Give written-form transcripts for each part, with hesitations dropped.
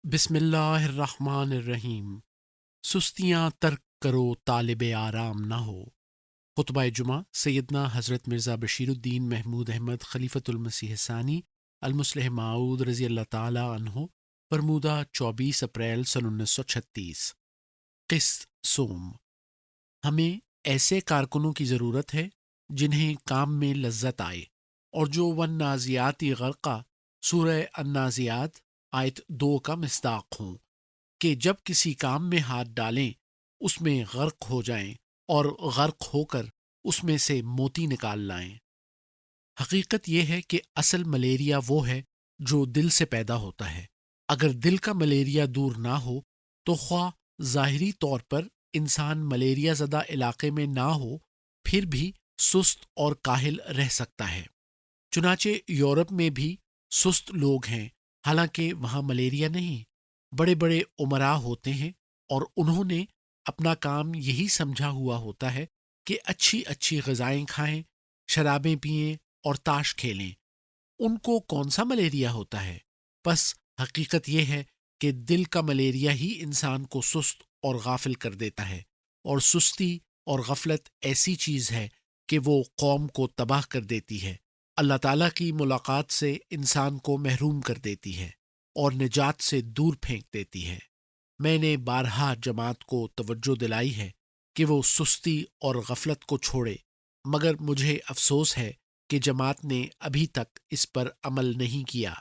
بسم اللہ الرحمن الرحیم۔ سستیاں ترک کرو طالب آرام نہ ہو۔ خطبہ جمعہ سیدنا حضرت مرزا بشیر الدین محمود احمد خلیفۃ المسیح ثانی المصلح موعود رضی اللہ تعالی عنہ، فرمودہ 24 اپریل سن 1936۔ قسط سوم۔ ہمیں ایسے کارکنوں کی ضرورت ہے جنہیں کام میں لذت آئے، اور جو والنازعات غرقا سورہ النازعات آیت 2 کا مصداق ہوں، کہ جب کسی کام میں ہاتھ ڈالیں اس میں غرق ہو جائیں اور غرق ہو کر اس میں سے موتی نکال لائیں۔ حقیقت یہ ہے کہ اصل ملیریا وہ ہے جو دل سے پیدا ہوتا ہے۔ اگر دل کا ملیریا دور نہ ہو تو خواہ ظاہری طور پر انسان ملیریا زدہ علاقے میں نہ ہو، پھر بھی سست اور کاہل رہ سکتا ہے۔ چنانچہ یورپ میں بھی سست لوگ ہیں، حالانکہ وہاں ملیریا نہیں۔ بڑے بڑے امراء ہوتے ہیں اور انہوں نے اپنا کام یہی سمجھا ہوا ہوتا ہے کہ اچھی اچھی غذائیں کھائیں، شرابیں پئیں اور تاش کھیلیں۔ ان کو کون سا ملیریا ہوتا ہے؟ بس حقیقت یہ ہے کہ دل کا ملیریا ہی انسان کو سست اور غافل کر دیتا ہے، اور سستی اور غفلت ایسی چیز ہے کہ وہ قوم کو تباہ کر دیتی ہے، اللہ تعالیٰ کی ملاقات سے انسان کو محروم کر دیتی ہے اور نجات سے دور پھینک دیتی ہے۔ میں نے بارہا جماعت کو توجہ دلائی ہے کہ وہ سستی اور غفلت کو چھوڑے، مگر مجھے افسوس ہے کہ جماعت نے ابھی تک اس پر عمل نہیں کیا۔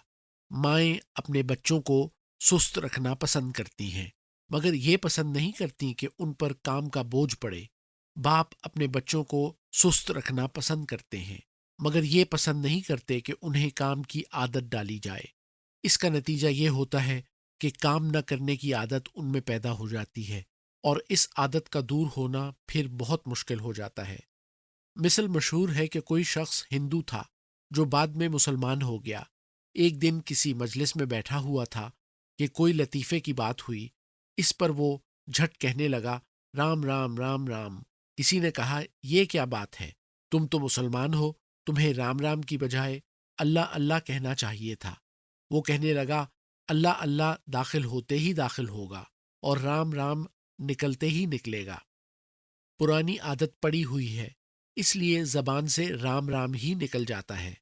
مائیں اپنے بچوں کو سست رکھنا پسند کرتی ہیں، مگر یہ پسند نہیں کرتی کہ ان پر کام کا بوجھ پڑے۔ باپ اپنے بچوں کو سست رکھنا پسند کرتے ہیں، مگر یہ پسند نہیں کرتے کہ انہیں کام کی عادت ڈالی جائے۔ اس کا نتیجہ یہ ہوتا ہے کہ کام نہ کرنے کی عادت ان میں پیدا ہو جاتی ہے، اور اس عادت کا دور ہونا پھر بہت مشکل ہو جاتا ہے۔ مثل مشہور ہے کہ کوئی شخص ہندو تھا جو بعد میں مسلمان ہو گیا۔ ایک دن کسی مجلس میں بیٹھا ہوا تھا کہ کوئی لطیفے کی بات ہوئی، اس پر وہ جھٹ کہنے لگا، رام رام رام رام۔ کسی نے کہا، یہ کیا بات ہے؟ تم تو مسلمان ہو، تمہیں رام رام کی بجائے اللہ اللہ کہنا چاہیے تھا۔ وہ کہنے لگا، اللہ اللہ داخل ہوتے ہی داخل ہوگا اور رام رام نکلتے ہی نکلے گا۔ پرانی عادت پڑی ہوئی ہے، اس لیے زبان سے رام رام ہی نکل جاتا ہے۔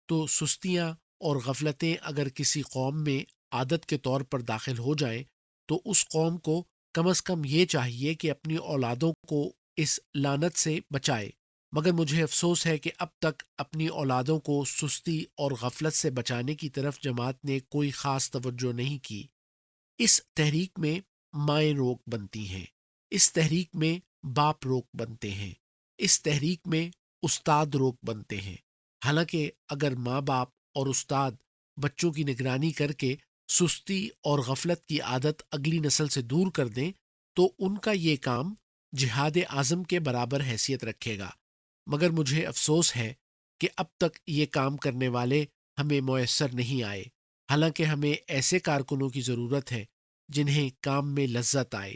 تو سستیاں اور غفلتیں اگر کسی قوم میں عادت کے طور پر داخل ہو جائیں تو اس قوم کو کم از کم یہ چاہیے کہ اپنی اولادوں کو اس لعنت سے بچائے، مگر مجھے افسوس ہے کہ اب تک اپنی اولادوں کو سستی اور غفلت سے بچانے کی طرف جماعت نے کوئی خاص توجہ نہیں کی۔ اس تحریک میں مائیں روک بنتی ہیں، اس تحریک میں باپ روک بنتے ہیں، اس تحریک میں استاد روک بنتے ہیں۔ حالانکہ اگر ماں باپ اور استاد بچوں کی نگرانی کر کے سستی اور غفلت کی عادت اگلی نسل سے دور کر دیں تو ان کا یہ کام جہاد اعظم کے برابر حیثیت رکھے گا، مگر مجھے افسوس ہے کہ اب تک یہ کام کرنے والے ہمیں میسر نہیں آئے، حالانکہ ہمیں ایسے کارکنوں کی ضرورت ہے جنہیں کام میں لذت آئے،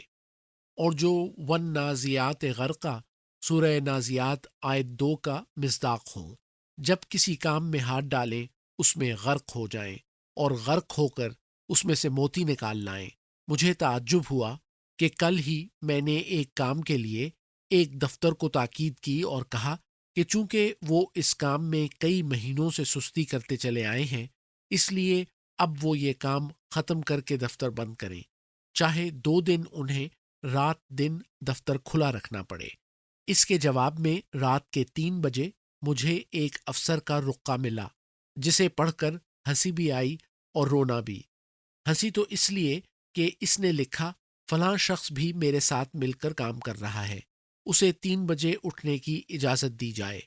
اور جو والنازعات غرقا سورہ نازعات آیت 2 کا مصداق ہوں۔ جب کسی کام میں ہاتھ ڈالیں اس میں غرق ہو جائیں اور غرق ہو کر اس میں سے موتی نکال لائیں۔ مجھے تعجب ہوا کہ کل ہی میں نے ایک کام کے لیے ایک دفتر کو تاکید کی اور کہا کہ چونکہ وہ اس کام میں کئی مہینوں سے سستی کرتے چلے آئے ہیں، اس لیے اب وہ یہ کام ختم کر کے دفتر بند کریں، چاہے 2 دن انہیں رات دن دفتر کھلا رکھنا پڑے۔ اس کے جواب میں رات کے 3 بجے مجھے ایک افسر کا رقعہ ملا، جسے پڑھ کر ہنسی بھی آئی اور رونا بھی۔ ہنسی تو اس لیے کہ اس نے لکھا، فلاں شخص بھی میرے ساتھ مل کر کام کر رہا ہے، اسے 3 بجے اٹھنے کی اجازت دی جائے،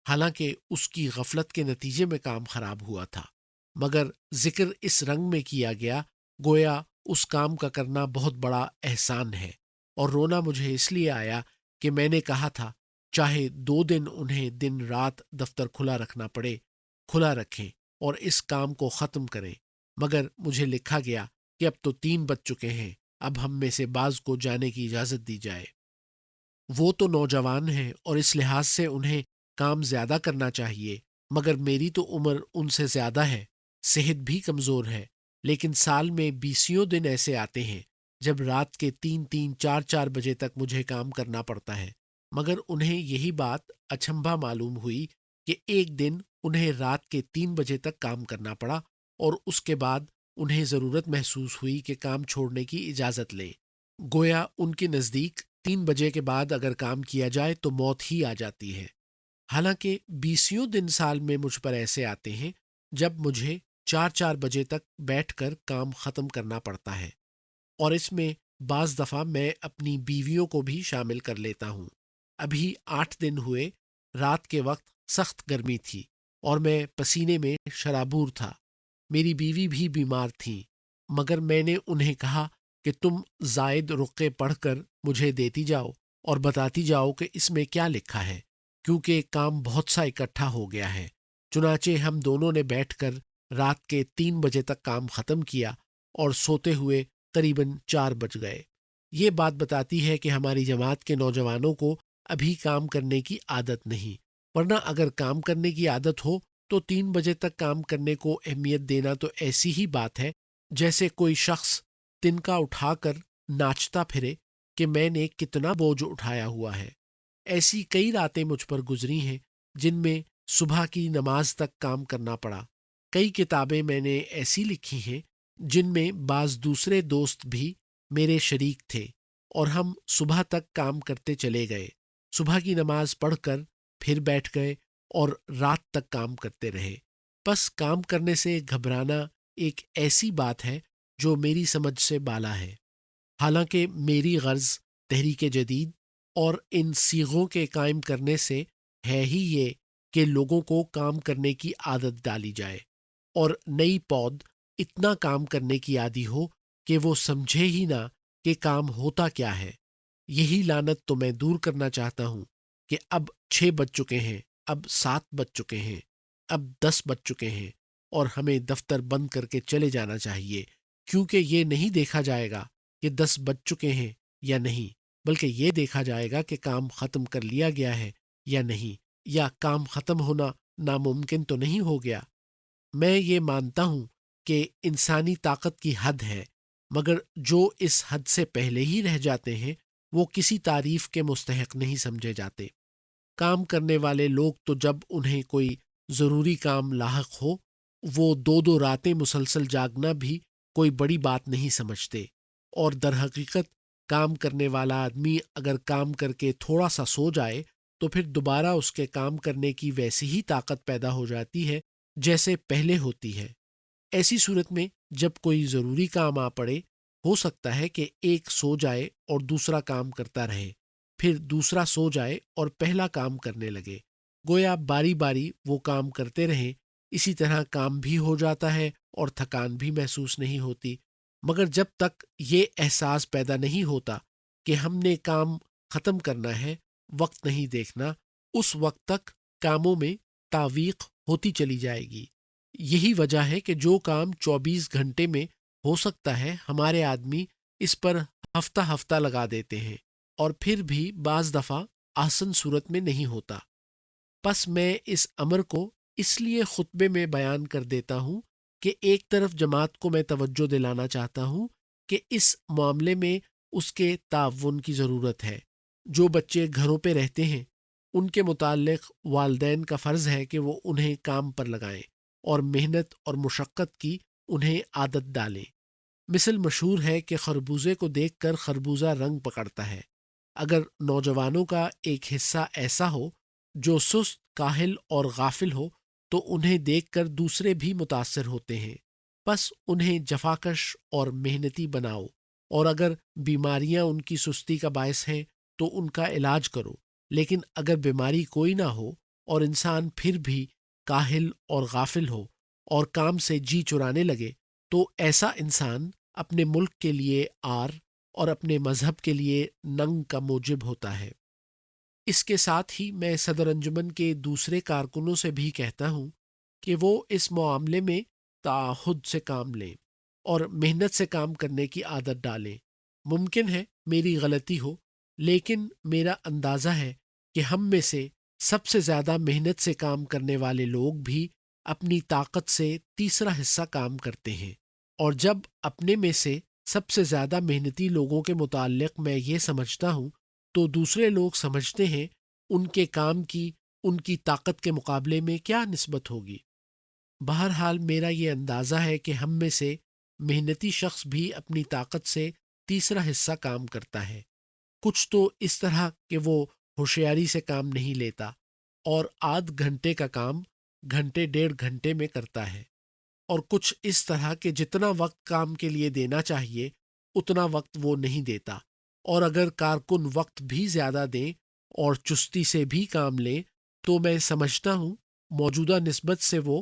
حالانکہ اس کی غفلت کے نتیجے میں کام خراب ہوا تھا، مگر ذکر اس رنگ میں کیا گیا گویا اس کام کا کرنا بہت بڑا احسان ہے۔ اور رونا مجھے اس لیے آیا کہ میں نے کہا تھا چاہے 2 دن انہیں دن رات دفتر کھلا رکھنا پڑے، کھلا رکھیں اور اس کام کو ختم کریں، مگر مجھے لکھا گیا کہ اب تو 3 بج چکے ہیں، اب ہم میں سے بعض کو جانے کی اجازت دی جائے۔ وہ تو نوجوان ہیں اور اس لحاظ سے انہیں کام زیادہ کرنا چاہیے، مگر میری تو عمر ان سے زیادہ ہے، صحت بھی کمزور ہے، لیکن سال میں بیسیوں دن ایسے آتے ہیں جب رات کے 3-4 بجے تک مجھے کام کرنا پڑتا ہے، مگر انہیں یہی بات اچنبھا معلوم ہوئی کہ ایک دن انہیں رات کے 3 بجے تک کام کرنا پڑا اور اس کے بعد انہیں ضرورت محسوس ہوئی کہ کام چھوڑنے کی اجازت لیں۔ گویا ان کے نزدیک 3 بجے کے بعد اگر کام کیا جائے تو موت ہی آ جاتی ہے۔ حالانکہ بیسیوں دن سال میں مجھ پر ایسے آتے ہیں جب مجھے 4 بجے تک بیٹھ کر کام ختم کرنا پڑتا ہے، اور اس میں بعض دفعہ میں اپنی بیویوں کو بھی شامل کر لیتا ہوں۔ ابھی 8 دن ہوئے، رات کے وقت سخت گرمی تھی اور میں پسینے میں شرابور تھا۔ میری بیوی بھی بیمار تھیں، مگر میں نے انہیں کہا کہ تم زائد رقعے پڑھ کر مجھے دیتی جاؤ اور بتاتی جاؤ کہ اس میں کیا لکھا ہے، کیونکہ کام بہت سا اکٹھا ہو گیا ہے۔ چنانچہ ہم دونوں نے بیٹھ کر رات کے 3 بجے تک کام ختم کیا اور سوتے ہوئے قریباً 4 بج گئے۔ یہ بات بتاتی ہے کہ ہماری جماعت کے نوجوانوں کو ابھی کام کرنے کی عادت نہیں، ورنہ اگر کام کرنے کی عادت ہو تو 3 بجے تک کام کرنے کو اہمیت دینا تو ایسی ہی بات ہے جیسے کوئی شخص تنکا اٹھا کر ناچتا پھرے کہ میں نے کتنا بوجھ اٹھایا ہوا ہے۔ ایسی کئی راتیں مجھ پر گزری ہیں جن میں صبح کی نماز تک کام کرنا پڑا۔ کئی کتابیں میں نے ایسی لکھی ہیں جن میں بعض دوسرے دوست بھی میرے شریک تھے، اور ہم صبح تک کام کرتے چلے گئے، صبح کی نماز پڑھ کر پھر بیٹھ گئے اور رات تک کام کرتے رہے۔ بس کام کرنے سے گھبرانا ایک ایسی بات ہے جو میری سمجھ سے بالا ہے۔ حالانکہ میری غرض تحریک جدید اور ان صیغوں کے قائم کرنے سے ہے ہی یہ کہ لوگوں کو کام کرنے کی عادت ڈالی جائے اور نئی پود اتنا کام کرنے کی عادی ہو کہ وہ سمجھے ہی نہ کہ کام ہوتا کیا ہے۔ یہی لعنت تو میں دور کرنا چاہتا ہوں کہ اب 6 بج چکے ہیں، اب 7 بج چکے ہیں، اب 10 بج چکے ہیں، اور ہمیں دفتر بند کر کے چلے جانا چاہیے، کیونکہ یہ نہیں دیکھا جائے گا کہ 10 بج چکے ہیں یا نہیں، بلکہ یہ دیکھا جائے گا کہ کام ختم کر لیا گیا ہے یا نہیں، یا کام ختم ہونا ناممکن تو نہیں ہو گیا۔ میں یہ مانتا ہوں کہ انسانی طاقت کی حد ہے، مگر جو اس حد سے پہلے ہی رہ جاتے ہیں وہ کسی تعریف کے مستحق نہیں سمجھے جاتے۔ کام کرنے والے لوگ تو جب انہیں کوئی ضروری کام لاحق ہو، وہ 2 راتیں مسلسل جاگنا بھی کوئی بڑی بات نہیں سمجھتے، اور در حقیقت کام کرنے والا آدمی اگر کام کر کے تھوڑا سا سو جائے تو پھر دوبارہ اس کے کام کرنے کی ویسی ہی طاقت پیدا ہو جاتی ہے جیسے پہلے ہوتی ہے۔ ایسی صورت میں جب کوئی ضروری کام آ پڑے، ہو سکتا ہے کہ ایک سو جائے اور دوسرا کام کرتا رہے، پھر دوسرا سو جائے اور پہلا کام کرنے لگے، گویا باری باری وہ کام کرتے رہیں۔ اسی طرح کام بھی ہو جاتا ہے اور تھکان بھی محسوس نہیں ہوتی، مگر جب تک یہ احساس پیدا نہیں ہوتا کہ ہم نے کام ختم کرنا ہے، وقت نہیں دیکھنا، اس وقت تک کاموں میں تعویق ہوتی چلی جائے گی۔ یہی وجہ ہے کہ جو کام 24 گھنٹے میں ہو سکتا ہے، ہمارے آدمی اس پر ہفتہ ہفتہ لگا دیتے ہیں، اور پھر بھی بعض دفعہ آسن صورت میں نہیں ہوتا۔ پس میں اس امر کو اس لیے خطبے میں بیان کر دیتا ہوں کہ ایک طرف جماعت کو میں توجہ دلانا چاہتا ہوں کہ اس معاملے میں اس کے تعاون کی ضرورت ہے۔ جو بچے گھروں پہ رہتے ہیں ان کے متعلق والدین کا فرض ہے کہ وہ انہیں کام پر لگائیں اور محنت اور مشقت کی انہیں عادت ڈالیں۔ مثل مشہور ہے کہ خربوزے کو دیکھ کر خربوزہ رنگ پکڑتا ہے۔ اگر نوجوانوں کا ایک حصہ ایسا ہو جو سست، کاہل اور غافل ہو تو انہیں دیکھ کر دوسرے بھی متاثر ہوتے ہیں۔ بس انہیں جفاکش اور محنتی بناؤ، اور اگر بیماریاں ان کی سستی کا باعث ہیں تو ان کا علاج کرو، لیکن اگر بیماری کوئی نہ ہو اور انسان پھر بھی کاہل اور غافل ہو اور کام سے جی چرانے لگے تو ایسا انسان اپنے ملک کے لیے عار اور اپنے مذہب کے لیے ننگ کا موجب ہوتا ہے۔ اس کے ساتھ ہی میں صدر انجمن کے دوسرے کارکنوں سے بھی کہتا ہوں کہ وہ اس معاملے میں تعہد سے کام لیں اور محنت سے کام کرنے کی عادت ڈالیں۔ ممکن ہے میری غلطی ہو، لیکن میرا اندازہ ہے کہ ہم میں سے سب سے زیادہ محنت سے کام کرنے والے لوگ بھی اپنی طاقت سے تیسرا حصہ کام کرتے ہیں۔ اور جب اپنے میں سے سب سے زیادہ محنتی لوگوں کے متعلق میں یہ سمجھتا ہوں تو دوسرے لوگ سمجھتے ہیں ان کے کام کی ان کی طاقت کے مقابلے میں کیا نسبت ہوگی۔ بہرحال میرا یہ اندازہ ہے کہ ہم میں سے محنتی شخص بھی اپنی طاقت سے تیسرا حصہ کام کرتا ہے، کچھ تو اس طرح کہ وہ ہوشیاری سے کام نہیں لیتا اور آدھ گھنٹے کا کام گھنٹے 1.5 گھنٹے میں کرتا ہے، اور کچھ اس طرح کہ جتنا وقت کام کے لیے دینا چاہیے اتنا وقت وہ نہیں دیتا، اور اگر کارکن وقت بھی زیادہ دیں اور چستی سے بھی کام لیں تو میں سمجھتا ہوں موجودہ نسبت سے وہ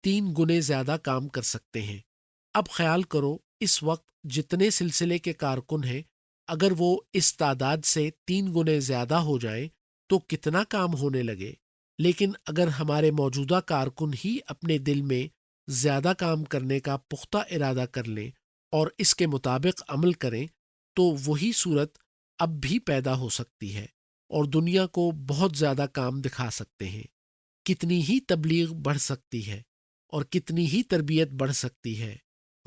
3 گنے زیادہ کام کر سکتے ہیں۔ اب خیال کرو اس وقت جتنے سلسلے کے کارکن ہیں اگر وہ اس تعداد سے 3 گنے زیادہ ہو جائیں تو کتنا کام ہونے لگے، لیکن اگر ہمارے موجودہ کارکن ہی اپنے دل میں زیادہ کام کرنے کا پختہ ارادہ کر لیں اور اس کے مطابق عمل کریں تو وہی صورت اب بھی پیدا ہو سکتی ہے اور دنیا کو بہت زیادہ کام دکھا سکتے ہیں۔ کتنی ہی تبلیغ بڑھ سکتی ہے اور کتنی ہی تربیت بڑھ سکتی ہے،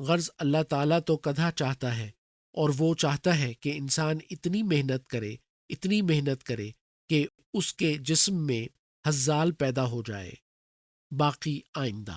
غرض اللہ تعالیٰ تو قدھا چاہتا ہے، اور وہ چاہتا ہے کہ انسان اتنی محنت کرے کہ اس کے جسم میں ہزال پیدا ہو جائے۔ باقی آئندہ۔